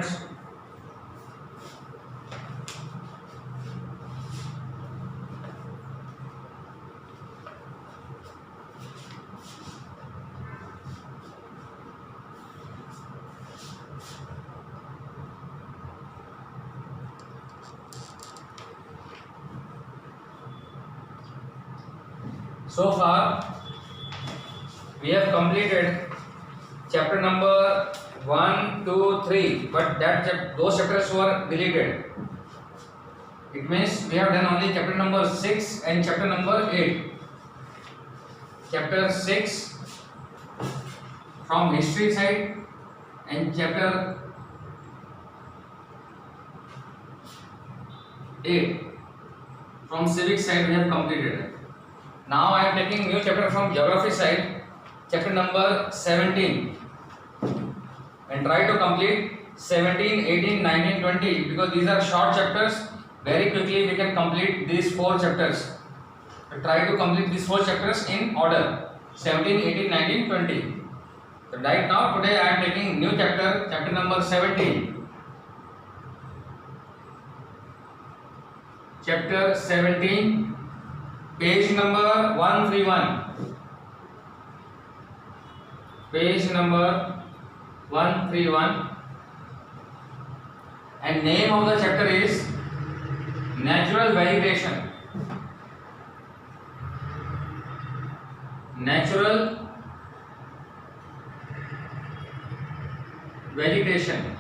students. So far we have completed chapter number 1, 2, 3, but those chapters were deleted. It means we have done only chapter number 6 and chapter number 8. Chapter 6 from history side and chapter 8 from civic side we have completed. Now I am taking new chapter from geography side, chapter number 17, and try to complete 17, 18, 19, 20 because these are short chapters. Very quickly we can complete these 4 chapters. Try to complete these 4 chapters in order 17, 18, 19, 20. So right now today I am taking new chapter, chapter number 17. Chapter 17. Page number 131. Page number 131. And name of the chapter is Natural Vegetation. Natural Vegetation.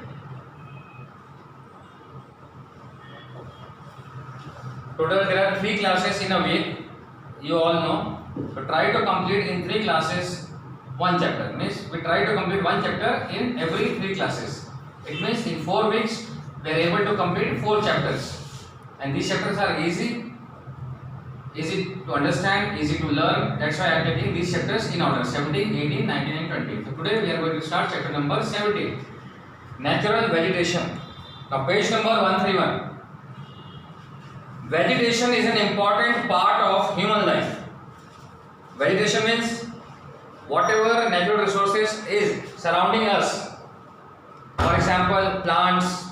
Total there are 3 classes in a week. You all know. So try to complete in 3 classes 1 chapter. Means we try to complete 1 chapter in every 3 classes. It means in 4 weeks we are able to complete 4 chapters. And these chapters are easy to understand, easy to learn. That's why I am taking these chapters in order 17, 18, 19 and 20. So today we are going to start chapter number 17. Natural Vegetation. Now page number 131. Vegetation is an important part of human life. Vegetation means whatever natural resources is surrounding us. For example, plants,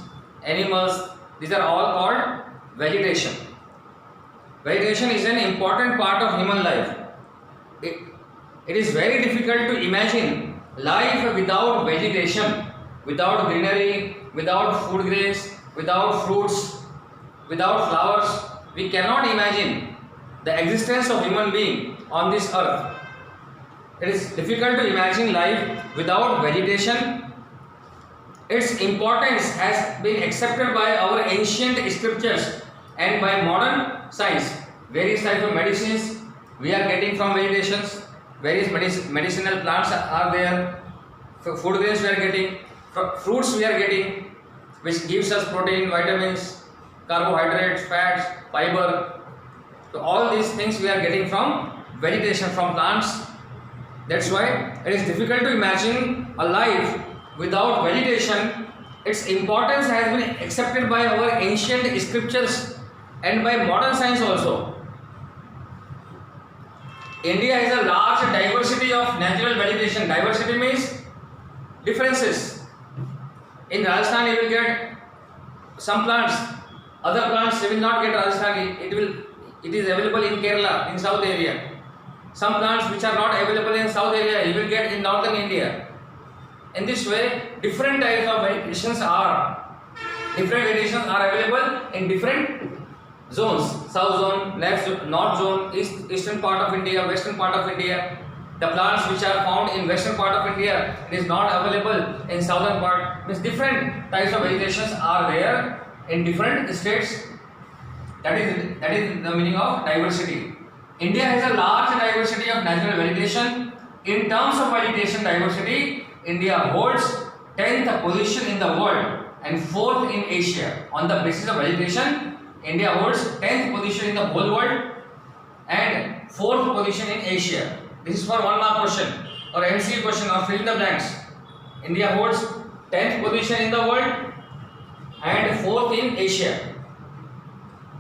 animals, these are all called vegetation. Vegetation is an important part of human life. It is very difficult to imagine life without vegetation, without greenery, without food grains, without fruits, without flowers. We cannot imagine the existence of human being on this earth. It is difficult to imagine life without vegetation. Its importance has been accepted by our ancient scriptures and by modern science. Various types of medicines we are getting from vegetations. Various medicinal plants are there. Food grains we are getting. Fruits we are getting, which gives us protein, vitamins, carbohydrates, fats, fiber. So all these things we are getting from vegetation, from plants. That's why it is difficult to imagine a life without vegetation. Its importance has been accepted by our ancient scriptures and by modern science also. India has a large diversity of natural vegetation. Diversity means differences. In Rajasthan you will get some plants. Other plants you will not get Rajasthan. It is available in Kerala, in south area. Some plants which are not available in south area you will get in northern India. In this way, different types of vegetations are available in different zones. South zone, north zone, eastern part of India, western part of India. The plants which are found in western part of India, it is not available in southern part. Means different types of vegetations are there in different states. That is the meaning of diversity. India has a large diversity of natural vegetation. In terms of vegetation diversity, India holds 10th position in the world and 4th in Asia. On the basis of vegetation, India holds 10th position in the whole world and 4th position in Asia. This is for 1 mark question or MCQ question or fill in the blanks. India holds 10th position in the world and 4th in Asia.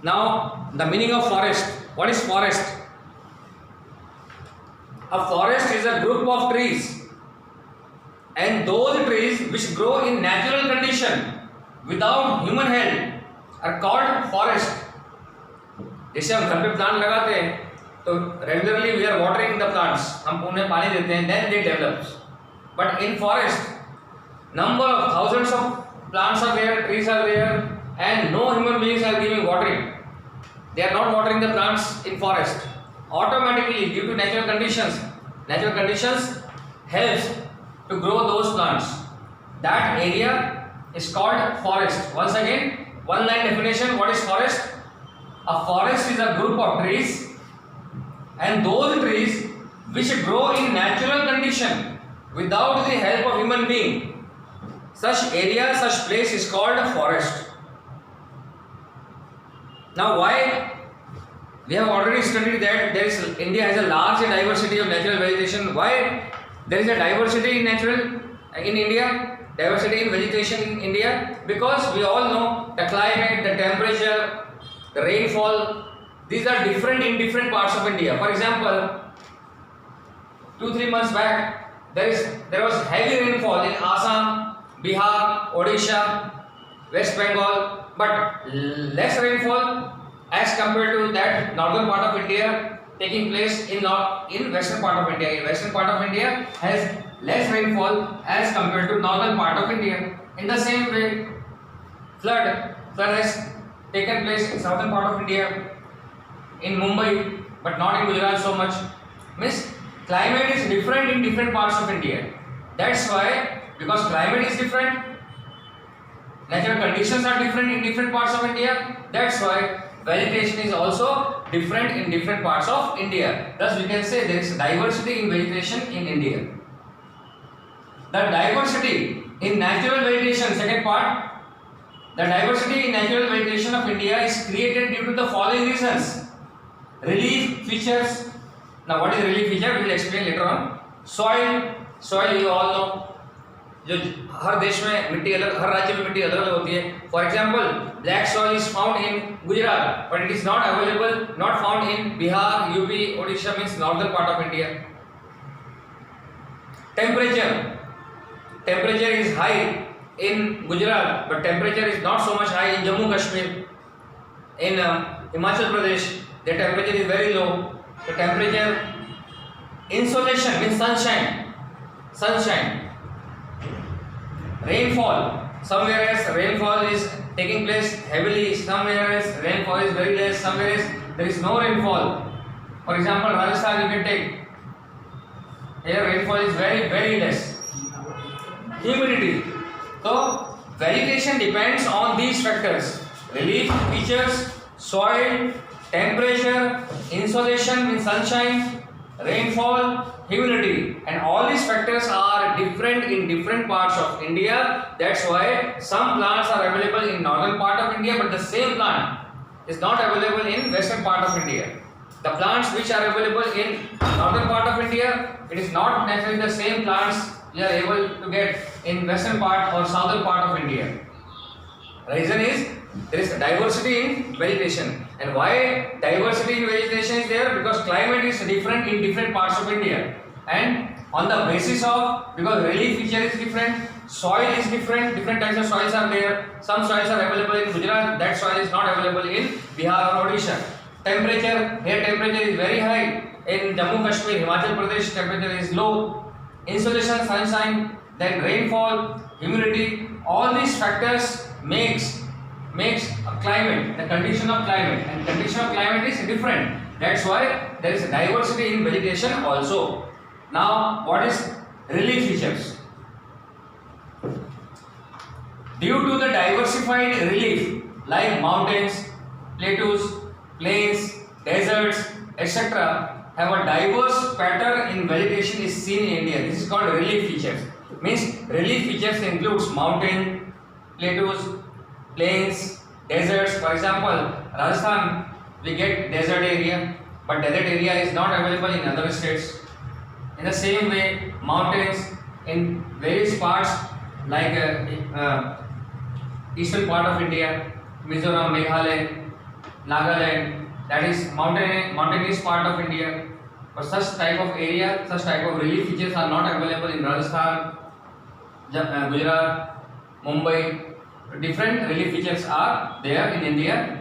Now the meaning of forest. What is forest? A forest is a group of trees and those trees which grow in natural condition without human help are called forest. जैसे हम घर पे plant लगाते हैं तो regularly we are watering the plants, हम उन्हें पानी देते हैं, then they develops. But in forest number of thousands of plants are there, trees are there, and no human beings are giving watering. They are not watering the plants in forest. Automatically, due to natural conditions helps to grow those plants. That area is called forest. Once again, one line definition. What is forest? A forest is a group of trees, and those trees which grow in natural condition without the help of human being. Such area, such place is called a forest. Now, why? We have already studied that India has a large diversity of natural vegetation. Why there is a diversity in India, diversity in vegetation in India? Because we all know the climate, the temperature, the rainfall. These are different in different parts of India. For example, 2-3 months back, there was heavy rainfall in Assam, Bihar, Odisha, West Bengal, but less rainfall as compared to that northern part of India taking place in western part of India. Western part of India has less rainfall as compared to northern part of India. In the same way, flood has taken place in southern part of India, in Mumbai, but not in Gujarat so much. Means climate is different in different parts of India. That's why, because climate is different, natural conditions are different in different parts of India. That's why vegetation is also different in different parts of India. Thus, we can say there is diversity in vegetation in India. The diversity in natural vegetation, second part, the diversity in natural vegetation of India is created due to the following reasons. Relief features. Now, what is relief feature? We will explain later on. Soil you all know. जो हर देश में मिट्टी अलग, हर राज्य में मिट्टी अलग अलग होती है. For example, black soil is found in Gujarat, but it is not available, not found in Bihar, UP, Odisha, means northern part of India. Temperature is high in Gujarat, but temperature is not so much high in Jammu Kashmir. In Himachal Pradesh the temperature is very low. The temperature, insolation means sunshine. Rainfall, somewhere else rainfall is taking place heavily, somewhere else rainfall is very less, somewhere else there is no rainfall. For example, Rajasthan you can take, here rainfall is very very less. Humidity. So vegetation depends on these factors: relief features, soil, temperature, insolation means sunshine, rainfall, humidity, and all these factors are different in different parts of India. That's why some plants are available in northern part of India, but the same plant is not available in western part of India. The plants which are available in northern part of India, it is not necessarily the same plants you are able to get in western part or southern part of India. Reason is there is diversity in vegetation. And why diversity in vegetation is there? Because climate is different in different parts of India, and on the basis of, because relief feature is different, soil is different, different types of soils are there. Some soils are available in Gujarat, that soil is not available in Bihar or Odisha. Temperature, here temperature is very high. In Jammu Kashmir, Himachal Pradesh, temperature is low. Insolation, sunshine, then rainfall, humidity, all these factors makes a climate, the condition of climate, and condition of climate is different. That's why there is a diversity in vegetation also. Now, what is relief features? Due to the diversified relief like mountains, plateaus, plains, deserts, etc., have a diverse pattern in vegetation is seen in India. This is called relief features. Means relief features includes mountain, plateaus, plains, deserts. For example, Rajasthan we get desert area, but desert area is not available in other states. In the same way, mountains in various parts like eastern part of India, Mizoram, Meghalaya, Nagaland, that is mountainous part of India. But such type of area, such type of relief features are not available in Rajasthan, Gujarat, Mumbai, different relief features are there in India.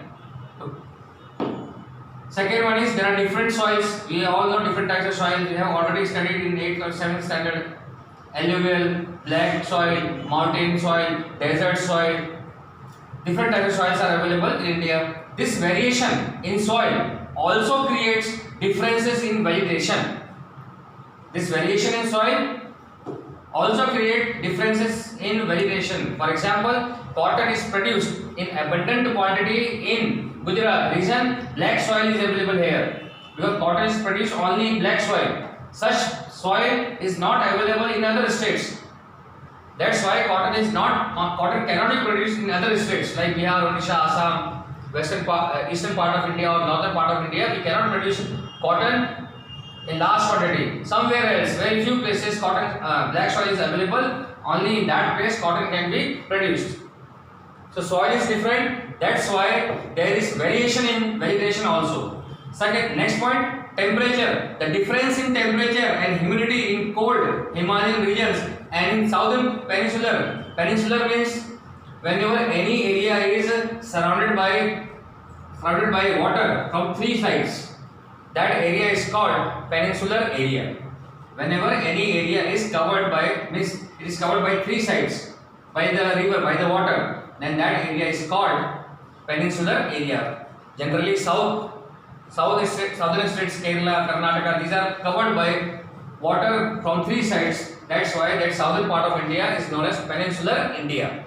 Second one is there are different soils. We all know different types of soil. We have already studied in 8th or 7th standard. Alluvial, black soil, mountain soil, desert soil. Different types of soils are available in India. This variation in soil also creates differences in vegetation. This variation in soil also create differences in vegetation. For example, cotton is produced in abundant quantity in Gujarat region. Black soil is available here because cotton is produced only in black soil. Such soil is not available in other states. That's why cotton cannot be produced in other states like Bihar, Odisha, Assam, eastern part of India or northern part of India. We cannot produce cotton in large quantity. Somewhere else, very few places cotton black soil is available. Only in that place cotton can be produced. So soil is different. That's why there is variation in vegetation also. Second, next point. Temperature. The difference in temperature and humidity in cold Himalayan regions and in southern peninsular. Peninsular means whenever any area is surrounded by water from three sides, that area is called peninsular area. Whenever any area is covered by three sides, by the river, by the water, then that area is called peninsular area. Generally, southern states, Kerala, Karnataka, these are covered by water from three sides. That's why that southern part of India is known as peninsular India.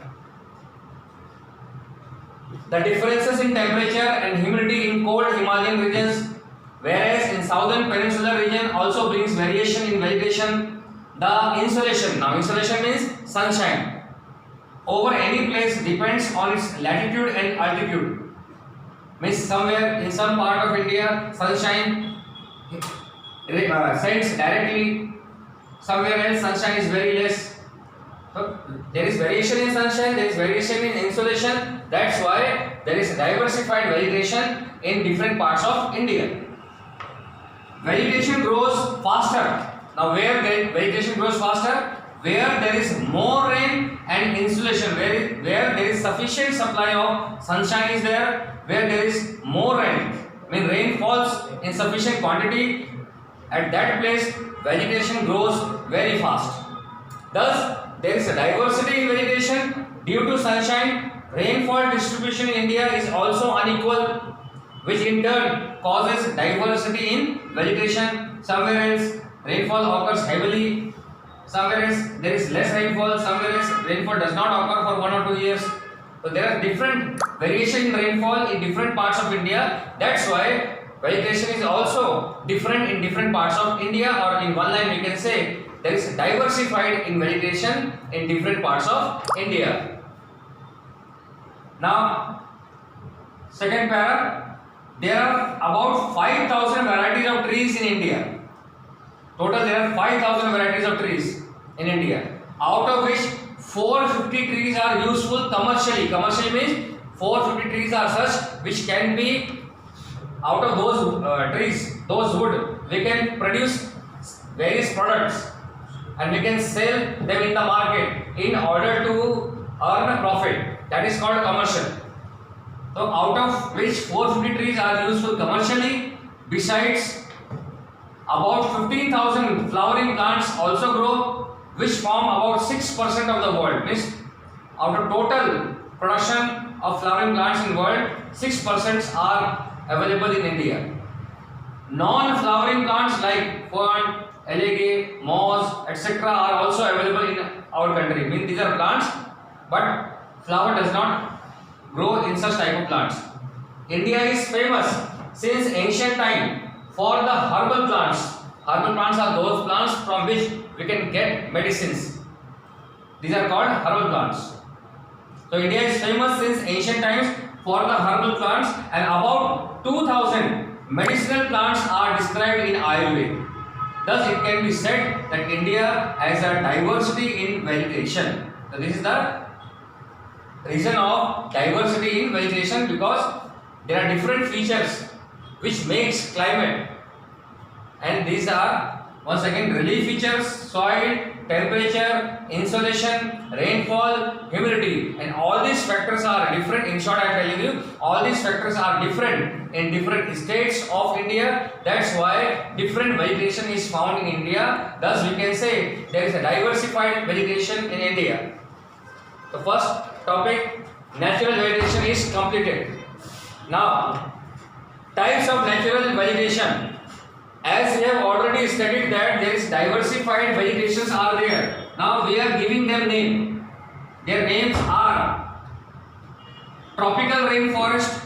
The differences in temperature and humidity in cold Himalayan regions, whereas in southern peninsular region also brings variation in vegetation. The insolation, now insolation means sunshine, over any place depends on its latitude and altitude. Means somewhere in some part of India sunshine sends directly, somewhere else sunshine is very less. So there is variation in sunshine, there is variation in insolation. That's why there is diversified vegetation in different parts of India. Vegetation grows faster. Now where vegetation grows faster? Where there is more rain and insolation, where there is sufficient supply of sunshine is there, where there is more rain, when rain falls in sufficient quantity, at that place vegetation grows very fast. Thus, there is a diversity in vegetation due to sunshine. Rainfall distribution in India is also unequal, which in turn causes diversity in vegetation. Somewhere else rainfall occurs heavily, somewhere else there is less rainfall, somewhere else rainfall does not occur for 1 or 2 years. So there are different variation in rainfall in different parts of India. That's why vegetation is also different in different parts of India, or in one line we can say there is diversified in vegetation in different parts of India. Now, second para, there are about 5,000 varieties of trees in India. Total there are 5,000 varieties of trees in India, out of which 450 trees are useful commercially. Commercially means 450 trees are such which can be, out of those trees, those wood, we can produce various products and we can sell them in the market in order to earn a profit. That is called commercial. So out of which 450 trees are useful commercially, besides about 15,000 flowering plants also grow, which form about 6% of the world. Means out of total production of flowering plants in world, 6% are available in India. Non-flowering plants like fern, elegant, moss, etc. are also available in our country. Means these are plants, but flower does not grow in such type of plants. India is famous since ancient time for the herbal plants. Herbal plants are those plants from which we can get medicines. These are called herbal plants. So India is famous since ancient times for the herbal plants, and about 2,000 medicinal plants are described in Ayurveda. Thus it can be said that India has a diversity in vegetation. So this is the reason of diversity in vegetation, because there are different features which makes climate, and these are Once again, relief features, soil, temperature, insolation, rainfall, humidity, and all these factors are different. In short, I am telling you, all these factors are different in different states of India. That's why different vegetation is found in India. Thus, we can say there is a diversified vegetation in India. The first topic, natural vegetation, is completed. Now, types of natural vegetation. As we have already studied that there is diversified vegetations are there. Now we are giving them name. Their names are tropical rainforest,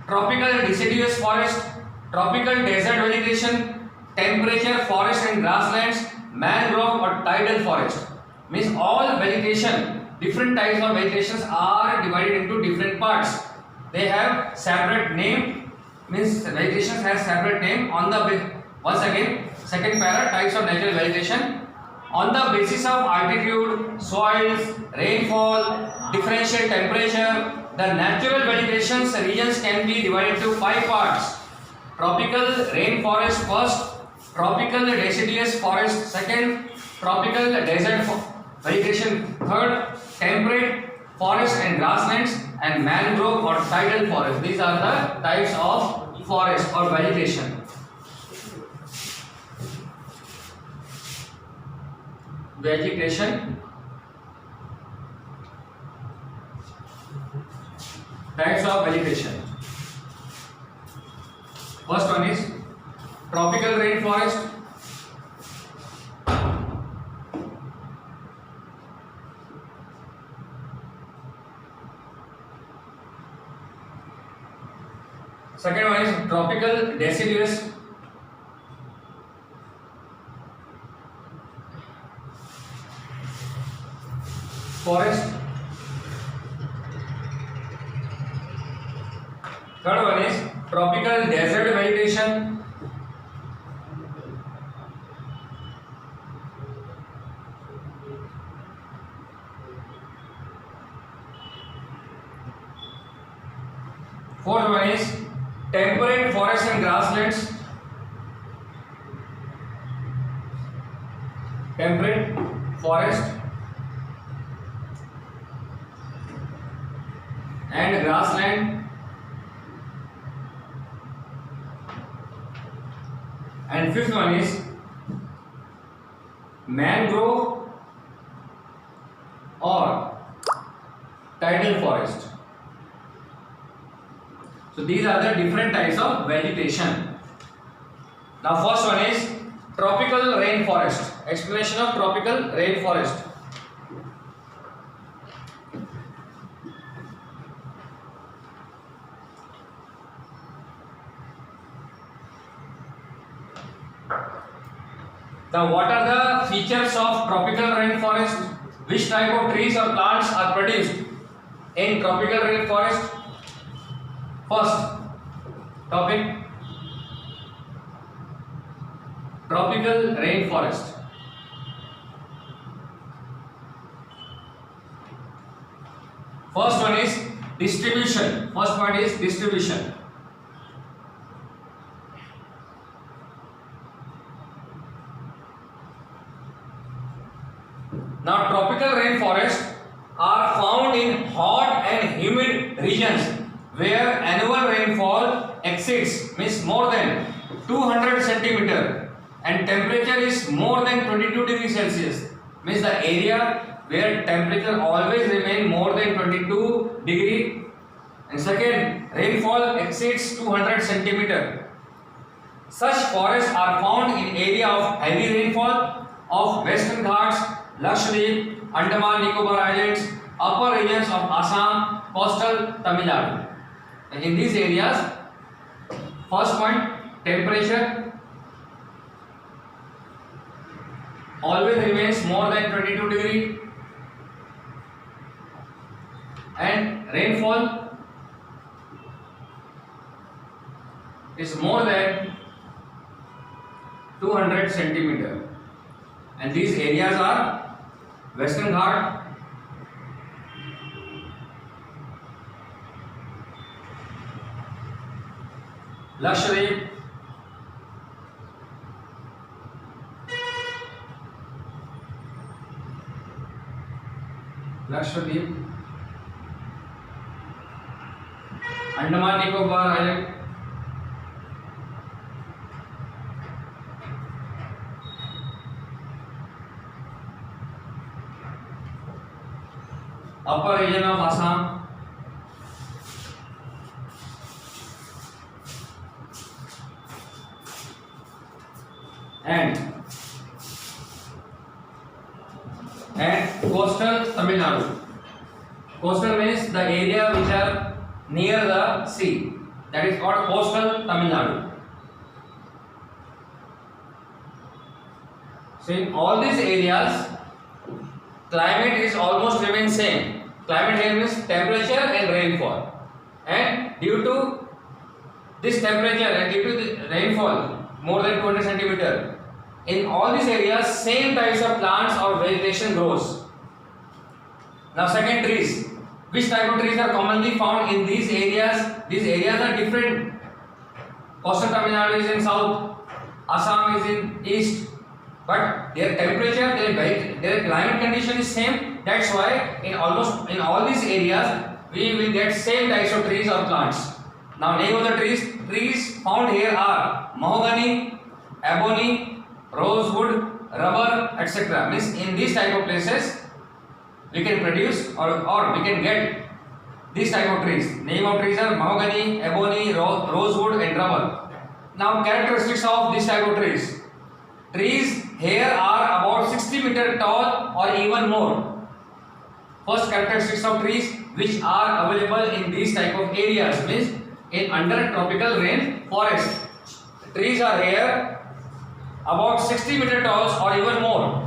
tropical deciduous forest, tropical desert vegetation, temperature forest and grasslands, mangrove or tidal forest. Means all vegetation, different types of vegetations are divided into different parts. They have separate name. Means vegetation has separate name on the. Once again, second para, types of natural vegetation. On the basis of altitude, soils, rainfall, differential temperature, the natural vegetation regions can be divided into 5 parts. Tropical rainforest first, tropical deciduous forest second, tropical desert vegetation third, temperate forest and grasslands, and mangrove or tidal forest. These are the types of forest or vegetation. Vegetation, types of vegetation. First one is tropical rainforest. Second one is tropical deciduous forest. Third one is tropical desert vegetation. Fourth one is temperate forest and grasslands. Temperate forest and grassland. And fifth one is mangrove or tidal forest. So these are the different types of vegetation. Now first one is tropical rainforest. Explanation of tropical rainforest. Now what are the features of tropical rainforest? Which type of trees or plants are produced in tropical rainforest? First topic, tropical rainforest. First one is distribution. First point is distribution. Now tropical rainforests are found in hot and humid regions where annual rainfall exceeds, means more than 200 centimeter, and temperature is more than 22 degrees Celsius, means the area where temperature always remain more than 22 degree. And second, rainfall exceeds 200 centimeter. Such forests are found in area of heavy rainfall of Western Ghats, Lakshadweep, Andaman Nicobar Islands, upper regions of Assam, coastal Tamil Nadu. In these areas, first point, temperature always remains more than 22 degree, and rainfall is more than 200 centimeter. And these areas are Western Ghat, Lakshadweep, Lakshadweep, Andaman Nicobar island, upper region of Assam, and coastal Tamil Nadu. Coastal means the area which are near the sea, that is called coastal Tamil Nadu. So in all these areas climate is almost remain same. Climate here means temperature and rainfall, and due to this temperature and due to the rainfall more than 200 centimeter, in all these areas same types of plants or vegetation grows. Now second, trees. Which type of trees are commonly found in these areas? These areas are different. Coastal Tamil Nadu is in south, Assam is in east, but their temperature, their climate condition is same. That's why in all these areas we will get same types of trees or plants. Now name of the trees found here are mahogany, ebony, rosewood, rubber, etc. Means in these type of places we can produce or we can get these type of trees. Name of trees are mahogany, ebony, rosewood and rubber. Now characteristics of this type of trees. Trees here are about 60 meter tall or even more. First characteristics of trees which are available in these type of areas means in under tropical rain forest. Trees are here about 60 meter tall or even more.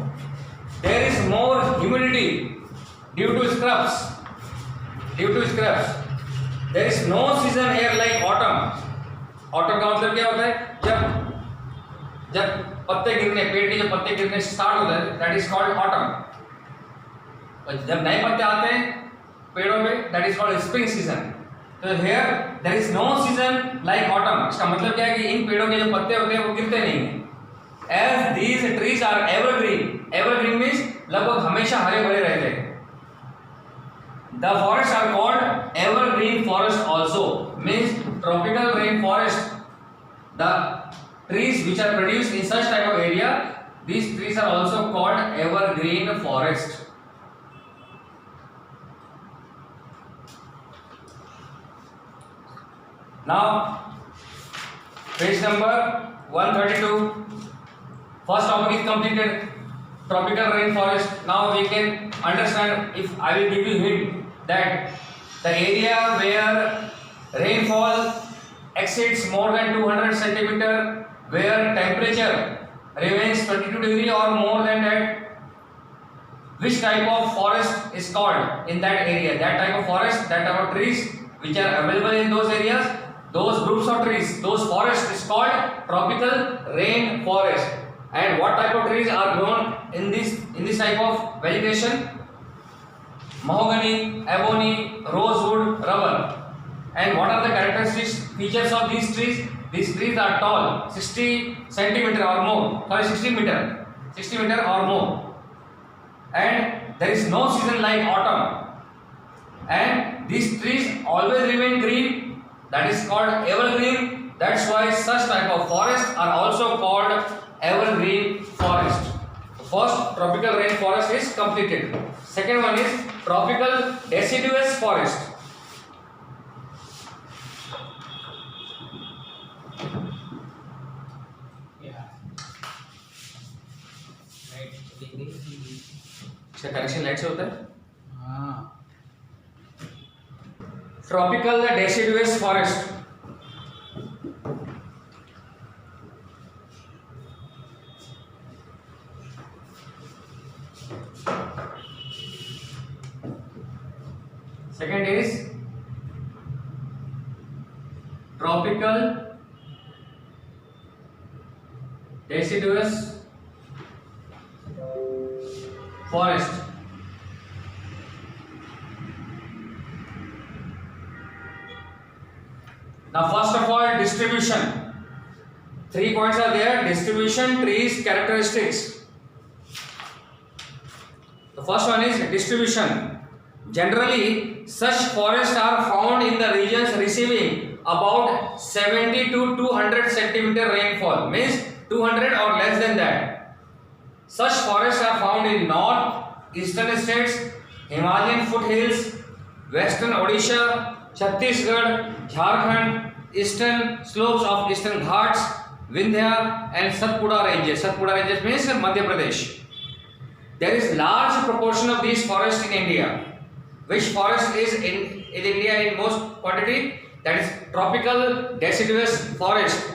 There is more humidity due to scrubs. There is no season here like autumn. Autumn का मतलब क्या होता है? जब पत्ते गिरने, पेड़ के जब पत्ते गिरने स्टार्ट होता है, that is called autumn. और जब नए पत्ते आते हैं पेड़ों पे, that is called spring season. तो here there is no season like autumn. इसका मतलब क्या है कि इन पेड़ों के जो पत्ते होते हैं वो गिरते नहीं हैं. As these trees are evergreen means लगभग हमेशा हरे भरे रहते हैं. The forests are called evergreen forest also, means tropical rain forest. The trees which are produced in such type of area, these trees are also called evergreen forest. Now page number 132. First topic is completed, tropical rain forest. Now we can understand, if I will give you hint, that the area where rainfall exceeds more than 200 centimeter, where temperature remains 22 degree or more than that, which type of forest is called in that area? That type of forest, that type of trees which are available in those areas, those groups of trees, those forests is called tropical rain forest. And what type of trees are grown in this type of vegetation? Mahogany, ebony, rosewood, rubber. And what are the characteristics features of these trees? These trees are tall, 60 centimeter or more. Sorry, 60 meter or more. And there is no season like autumn. And these trees always remain green. That is called evergreen. That's why such type of forests are also called evergreen forest. The first tropical rain forest is completed. Second one is tropical deciduous forest. इसका connection light से होता है. Tropical deciduous forest. Second is tropical deciduous forest. Now first of all, distribution. 3 points are there: distribution, trees, characteristics. The first one is distribution. Generally, such forests are found in the regions receiving about 70 to 200 centimeter rainfall, means 200 or less than that. Such forests are found in north, eastern states, Himalayan foothills, western Odisha, Chhattisgarh, Jharkhand, eastern slopes of eastern Ghats, Vindhya and Satpura ranges. Satpura ranges means Madhya Pradesh. There is large proportion of these forests in India. Which forest is in India in most quantity? That is tropical deciduous forest.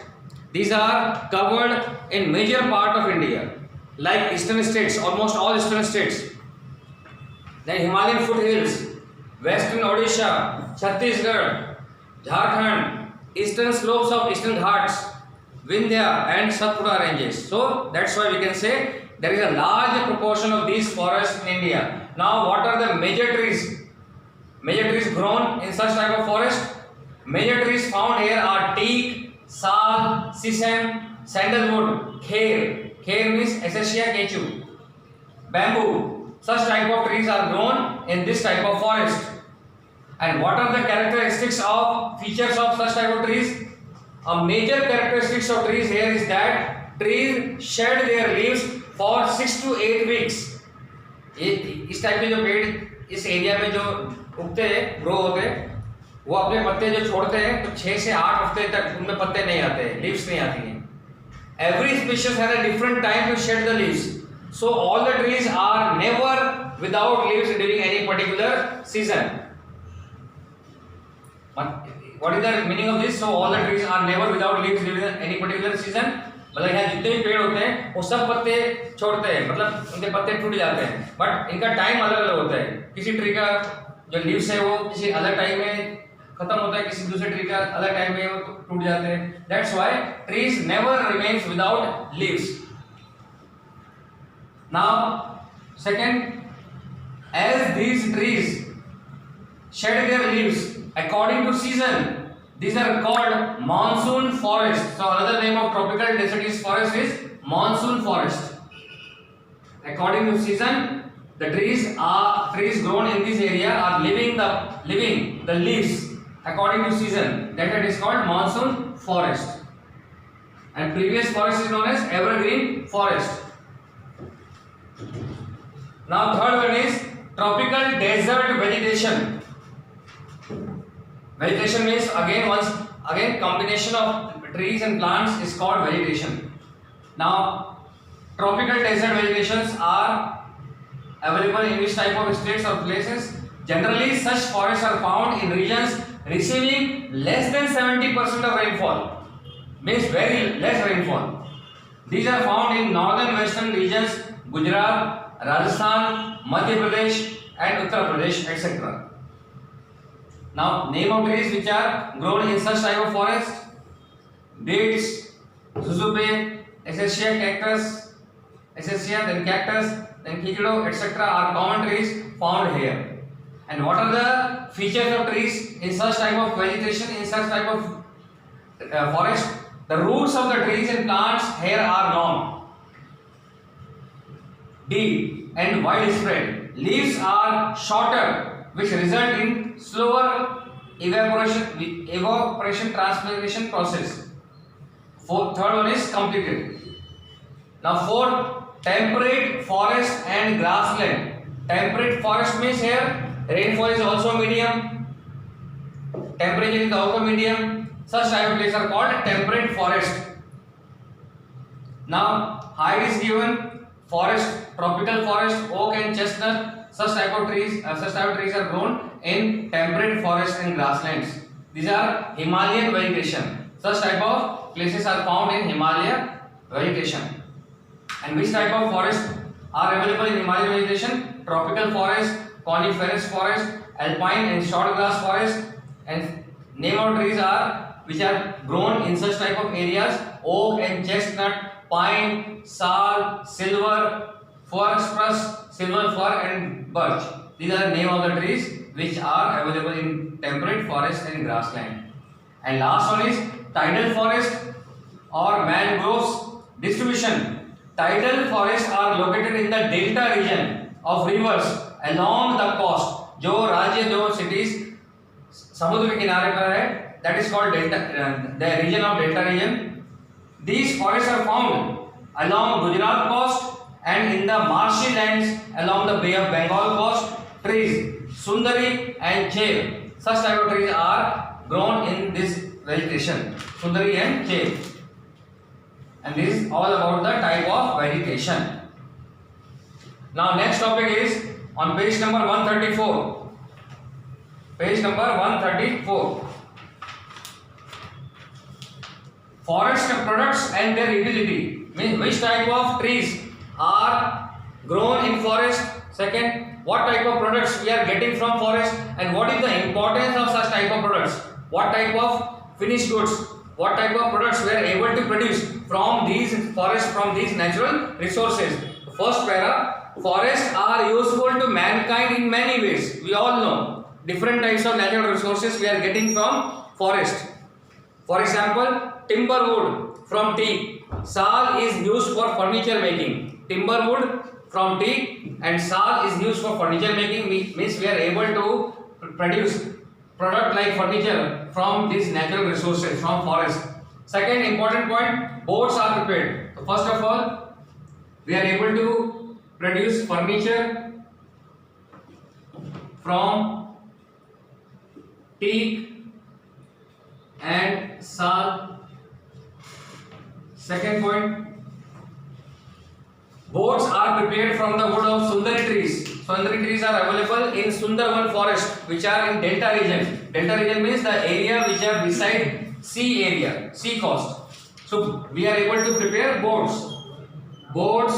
These are covered in major part of India, like eastern states, almost all eastern states. Then Himalayan foothills, western Odisha, Chhattisgarh, Jharkhand, eastern slopes of eastern Ghats, Vindhya and Satpura ranges. So that's why we can say there is a large proportion of these forests in India. Now, what are the major trees? Major trees grown in such type of forest. Major trees found here are teak, sal, sisam, sandalwood, kher. Kher means Acacia cachu. Bamboo. Such type of trees are grown in this type of forest. And what are the characteristics of features of such type of trees? A major characteristics of trees here is that trees shed their leaves for 6 to 8 weeks. इस type के जो पेड़ इस area में जो उगते हैं, grow होते हैं, वो अपने पत्ते जो छोड़ते हैं तो 6 से 8 हफ्ते तक उनमें पत्ते नहीं आते हैं, लीव्स नहीं आती हैं। Every species has a different time to shed the leaves. So all the trees are never without leaves during any particular season. What is the meaning of this? So all the trees are never without leaves during any particular season. मतलब यहाँ जितने भी पेड़ होते हैं वो सब पत्ते छोड़ते हैं, मतलब उनके पत्ते टूट जाते हैं, बट इनका टाइम अलग अलग होता है। किसी ट्री का जो लीव्स है वो किसी अलग टाइम में खत्म होता है, किसी दूसरे ट्री का अलग टाइम में वो टूट जाते हैं। That's why trees never remains without leaves. Now second, as these trees shed their leaves according to season, these are called monsoon forest. So another name of tropical deciduous forest is monsoon forest. According to season, the trees grown in this area are living the leaves according to season. That is called monsoon forest. And previous forest is known as evergreen forest. Now third one is tropical desert vegetation. Vegetation means again combination of trees and plants is called vegetation. Now tropical desert vegetations are available in which type of states or places? Generally such forests are found in regions receiving less than 70% of rainfall, means very less rainfall. These are found in northern western regions, Gujarat, Rajasthan, Madhya Pradesh and Uttar Pradesh, etc. Now name of trees which are grown in such type of forest: dates, Suzupe, Acacia cactus, Acacia, then cactus, then Kikido, etc. are common trees found here. And what are the features of trees in such type of vegetation, in such type of forest? The roots of the trees and plants here are long, deep and widespread. Leaves are shorter, which result in slower evaporation transpiration process. Third one is completed. Now fourth, temperate forest and grassland. Temperate forest means here rainfall is also medium, temperature is also medium. Such type of places are called temperate forest. Now height is given: forest, tropical forest, oak and chestnut. Such type of trees are grown in temperate forest and grasslands. These are Himalayan vegetation. Such type of places are found in Himalaya vegetation. And which type of forest are available in Himalayan vegetation? Tropical forest, coniferous forest, alpine and short grass forest. And name of trees are which are grown in such type of areas: oak and chestnut, pine, sal, silver, fir spruce, silver fir and birch. These are the name of the trees which are available in temperate forest and grassland. And last one is tidal forest or mangroves distribution. Tidal forests are located in the delta region of rivers along the coast. जो राज्य, जो cities समुद्र के किनारे पर है, that is called delta, the region of delta region. These forests are found along Gujarat coast and in the marshy lands along the Bay of Bengal coast. Trees Sundari and Cher, such type of trees are grown in this vegetation, Sundari and Cher. And this is all about the type of vegetation. Now next topic is on page number 134. Page number 134. Forest products and their utility. Means which type of trees are grown in forest. Second, what type of products we are getting from forest, and what is the importance of such type of products. What type of finished goods, what type of products we are able to produce from these forests, from these natural resources. First para, forests are useful to mankind in many ways. We all know different types of natural resources we are getting from forest. For example, timber wood from teak. Sal is used for furniture making. Timber wood from teak and sal is used for furniture making. Means we are able to produce product like furniture from these natural resources from forest. Second important point, boards are prepared. So first of all, we are able to produce furniture from teak and sal. Second point, boards are prepared from the wood of Sundari trees. Sundari trees are available in Sundarban forest, which are in delta region. Delta region means the area which are beside sea area, sea coast. So we are able to prepare boards. Boards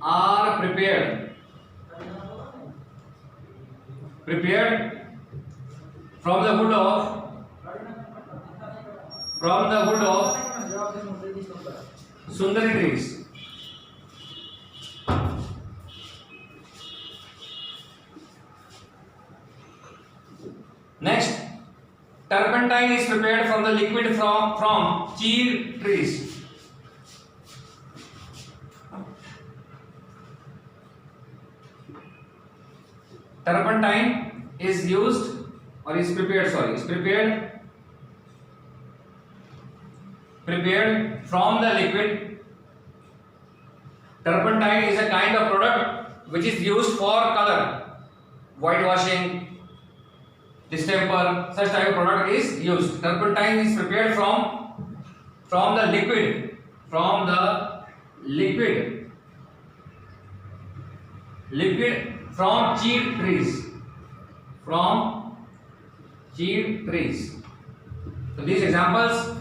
are prepared from the wood of Sundari trees. Next, turpentine is prepared from the liquid from cheer trees. Turpentine is used or is prepared from the liquid. Turpentine is a kind of product which is used for color, whitewashing, distemper, such type of product is used. Turpentine is prepared from the liquid from cheer trees. So these examples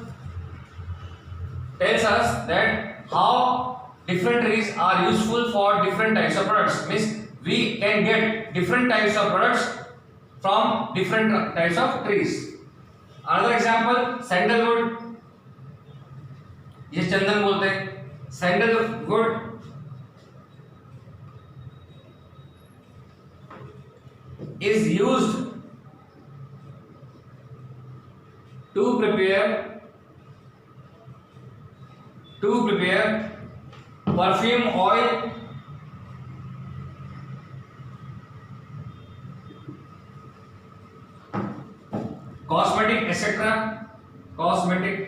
tells us that how different trees are useful for different types of products. Means we can get different types of products from different types of trees. Another example, sandalwood. ये चंदन बोलते हैं. Sandalwood is used to prepare perfume oil, cosmetic, etc. Cosmetic.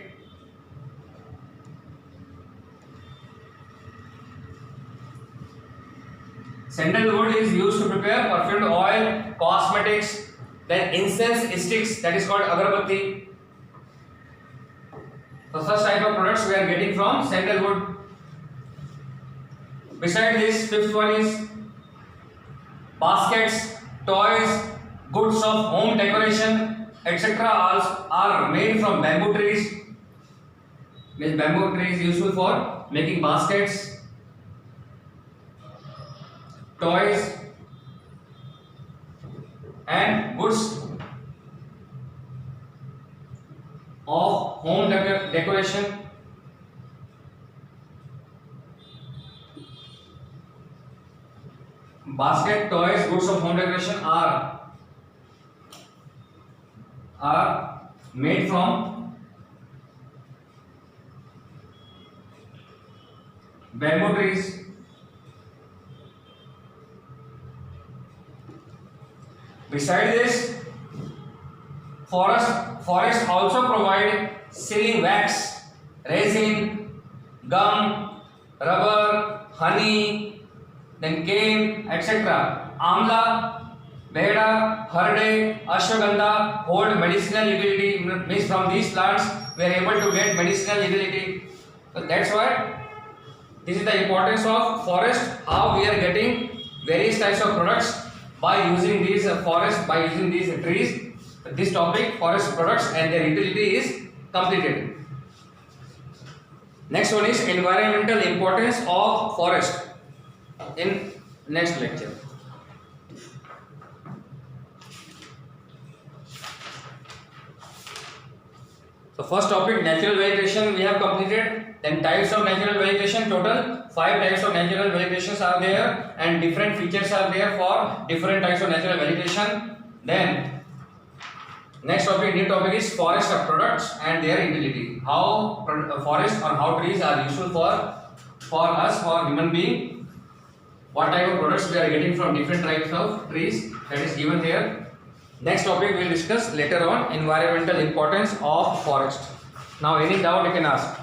Sandalwood is used to prepare perfumed oil, cosmetics, then incense sticks, that is called agarbatti. So such type of products we are getting from sandalwood. Beside this, fifth one is baskets, toys, goods of home decoration, etc. are made from bamboo trees. Means bamboo tree is useful for making baskets, toys, and goods of home decoration. Basket, toys, goods of home decoration are made from bamboo trees. Besides this, forests also provide sealing wax, resin, gum, rubber, honey, then cane, etc. Amla, Beheda, Herde, Ashwagandha hold medicinal utility. Means from these plants we are able to get medicinal utility. So that's why this is the importance of forest. How we are getting various types of products by using these forests, by using these trees. This topic, forest products and their utility, is completed. Next one is environmental importance of forest in next lecture. So first topic, natural vegetation, we have completed. Then types of natural vegetation, total 5 types of natural vegetations are there and different features are there for different types of natural vegetation. Then next topic, new topic is forest products and their utility. How forest or how trees are useful for us, for human being. What type of products we are getting from different types of trees, that is given here. Next topic we will discuss later on, environmental importance of forest. Now any doubt you can ask.